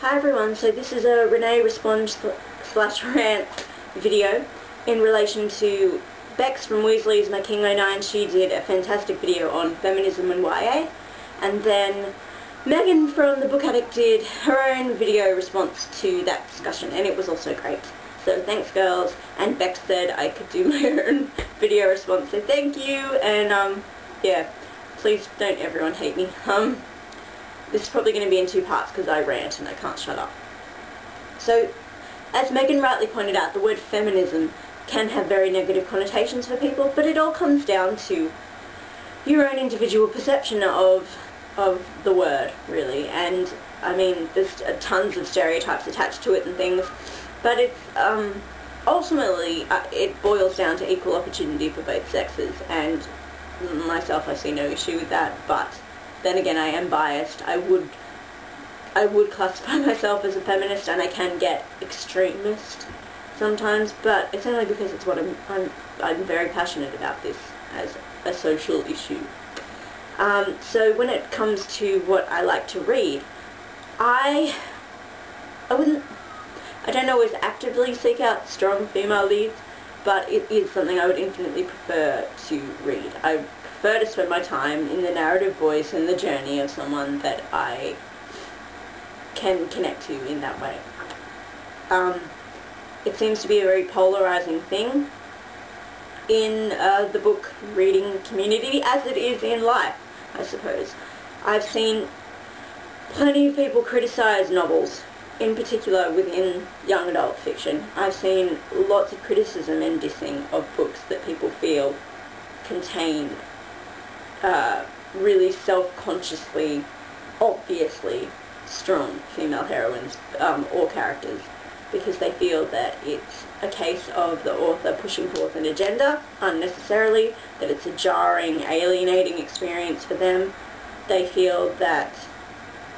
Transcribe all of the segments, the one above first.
Hi everyone, so this is a Renee response slash rant video in relation to Becks from Weasley's My King 09. She did a fantastic video on feminism and YA, and then Meaghan from The Book Addict did her own video response to that discussion, and it was also great. So thanks girls, and Becks said I could do my own video response, so thank you, and yeah, please don't everyone hate me. This is probably going to be in two parts because I rant and I can't shut up. So, as Meaghan rightly pointed out, the word feminism can have very negative connotations for people, but it all comes down to your own individual perception of the word, really. And, I mean, there's tons of stereotypes attached to it and things, but it's, ultimately, it boils down to equal opportunity for both sexes, and myself, I see no issue with that, but then again, I am biased. I would classify myself as a feminist, and I can get extremist sometimes, but it's only because it's what I'm very passionate about this as a social issue. So when it comes to what I like to read, I don't always actively seek out strong female leads, but it is something I would infinitely prefer to read. I prefer to spend my time in the narrative voice and the journey of someone that I can connect to in that way. It seems to be a very polarizing thing in the book reading community, as it is in life, I suppose. I've seen plenty of people criticize novels, in particular within young adult fiction. I've seen lots of criticism and dissing of books that people feel contain really self-consciously, obviously strong female heroines or characters, because they feel that it's a case of the author pushing forth an agenda unnecessarily, that it's a jarring, alienating experience for them. They feel that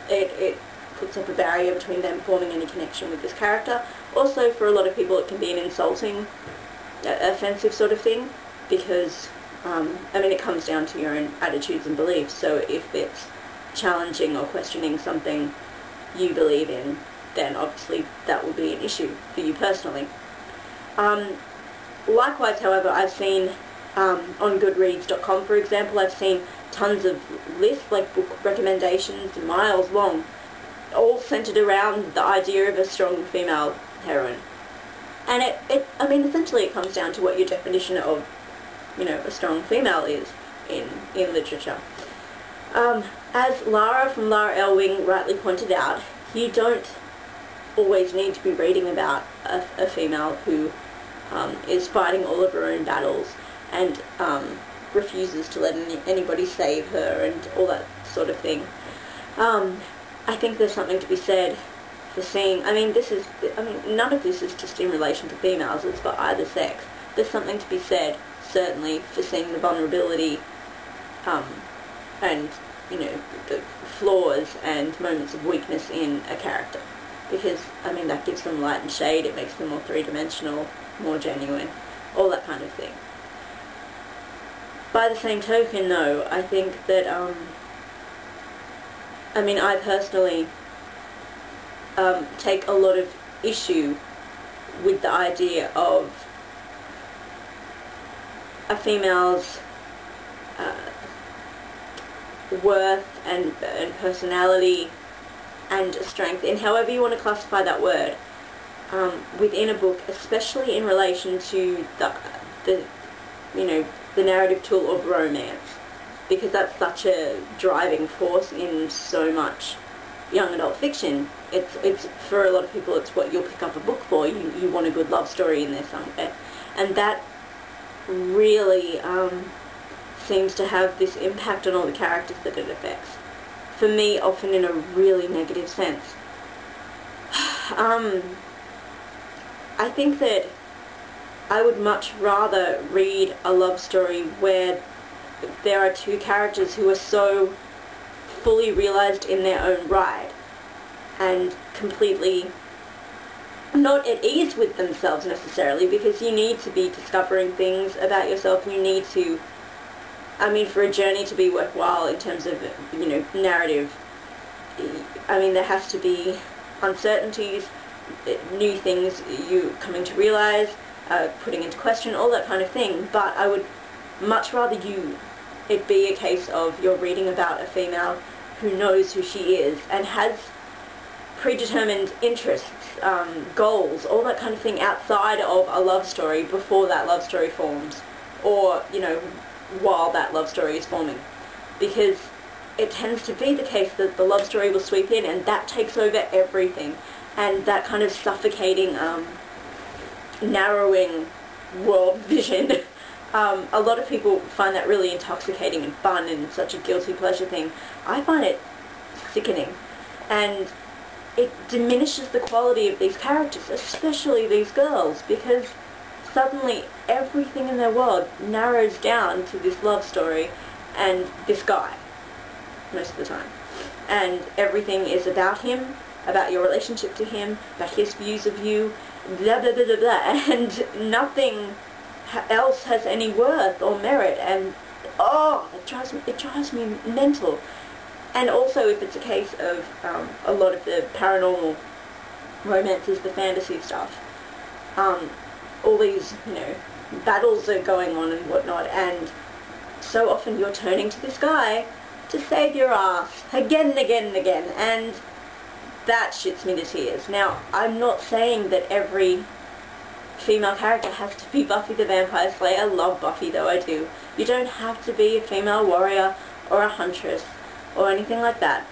it puts up a barrier between them forming any connection with this character. Also, for a lot of people, it can be an insulting, offensive sort of thing, because I mean, it comes down to your own attitudes and beliefs, so if it's challenging or questioning something you believe in, then obviously that will be an issue for you personally. Likewise, however, I've seen on Goodreads.com, for example, I've seen tons of lists, like book recommendations, miles long, all centered around the idea of a strong female heroine. And I mean, essentially it comes down to what your definition of, you know, a strong female is in literature. As Lara from Lara Elwing rightly pointed out, you don't always need to be reading about a female who is fighting all of her own battles and refuses to let anybody save her and all that sort of thing. I think there's something to be said for seeing, I mean, none of this is just in relation to females, it's for either sex. There's something to be said, certainly, for seeing the vulnerability and, you know, the flaws and moments of weakness in a character. Because, I mean, that gives them light and shade, it makes them more three-dimensional, more genuine, all that kind of thing. By the same token, though, I think that, I mean, I personally take a lot of issue with the idea of a female's worth and personality and strength, in however you want to classify that word, within a book, especially in relation to the you know, the narrative tool of romance, because that's such a driving force in so much young adult fiction. It's for a lot of people, it's what you'll pick up a book for. You want a good love story in there somewhere, and that really seems to have this impact on all the characters that it affects. For me, often in a really negative sense. I think that I would much rather read a love story where there are two characters who are so fully realized in their own right and completely not at ease with themselves necessarily, because you need to be discovering things about yourself, and you need to, I mean, for a journey to be worthwhile in terms of, you know, narrative, I mean, there has to be uncertainties, new things you coming to realise, putting into question, all that kind of thing. But I would much rather it be a case of you're reading about a female who knows who she is and has predetermined interests, goals, all that kind of thing outside of a love story before that love story forms, or, you know, while that love story is forming. Because it tends to be the case that the love story will sweep in and that takes over everything, and that kind of suffocating, narrowing world vision. A lot of people find that really intoxicating and fun and such a guilty pleasure thing. I find it sickening, and it diminishes the quality of these characters, especially these girls, because suddenly everything in their world narrows down to this love story and this guy, most of the time. And everything is about him, about your relationship to him, about his views of you, blah blah blah blah blah, and nothing else has any worth or merit, and it drives me mental. And also, if it's a case of a lot of the paranormal romances, the fantasy stuff, all these, you know, battles are going on and whatnot, and so often you're turning to this guy to save your ass again and again and again, and that shits me to tears. Now, I'm not saying that every female character has to be Buffy the Vampire Slayer. I love Buffy, though, I do. You don't have to be a female warrior or a huntress or anything like that.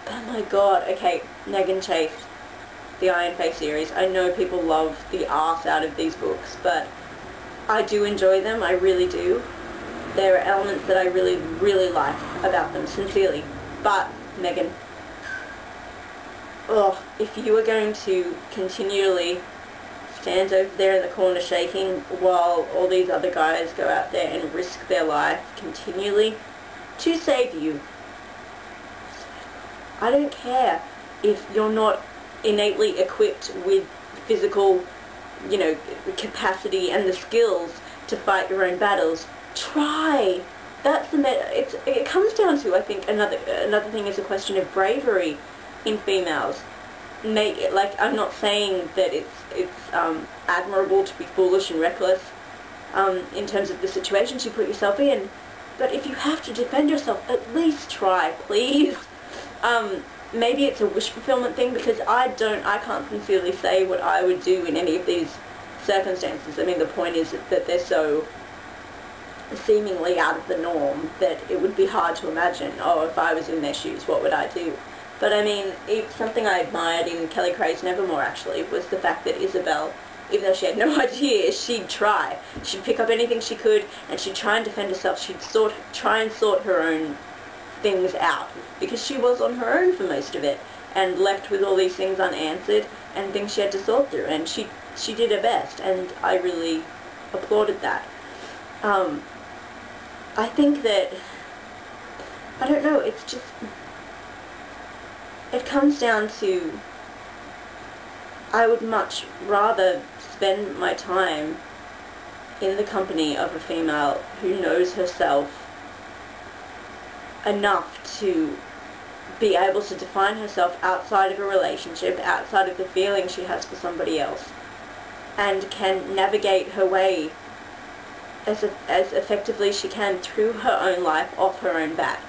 But my god, okay, Meaghan Chase, the Iron Face series. I know people love the arse out of these books, but I do enjoy them, I really do. There are elements that I really, really like about them, sincerely. But, Meaghan, if you are going to continually stand over there in the corner shaking while all these other guys go out there and risk their life continually to save you, I don't care if you're not innately equipped with physical, you know, capacity and the skills to fight your own battles. Try. That's it comes down to, I think, another thing is a question of bravery in females. Like, I'm not saying that it's admirable to be foolish and reckless in terms of the situations you put yourself in, but if you have to defend yourself, at least try, please. Maybe it's a wish fulfillment thing, because I can't sincerely say what I would do in any of these circumstances. I mean, the point is that they're so seemingly out of the norm that it would be hard to imagine, if I was in their shoes, what would I do? But I mean, something I admired in Kelly Craig's Nevermore, actually, was the fact that Isabel, even though she had no idea, she'd try. She'd pick up anything she could, and she'd try and defend herself. She'd try and sort her own things out, because she was on her own for most of it, and left with all these things unanswered, and things she had to sort through, and she did her best, and I really applauded that. I think that, I don't know, it's just, it comes down to, I would much rather spend my time in the company of a female who knows herself enough to be able to define herself outside of a relationship, outside of the feeling she has for somebody else, and can navigate her way as effectively as she can through her own life, off her own back.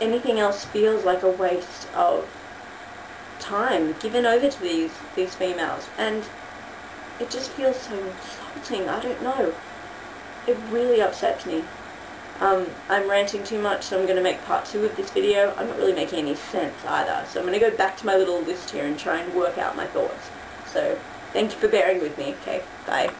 Anything else feels like a waste of time given over to these females, and it just feels so insulting. I don't know. It really upsets me. I'm ranting too much, so I'm going to make part 2 of this video. I'm not really making any sense either, so I'm going to go back to my little list here and try and work out my thoughts. So, thank you for bearing with me. Okay, bye.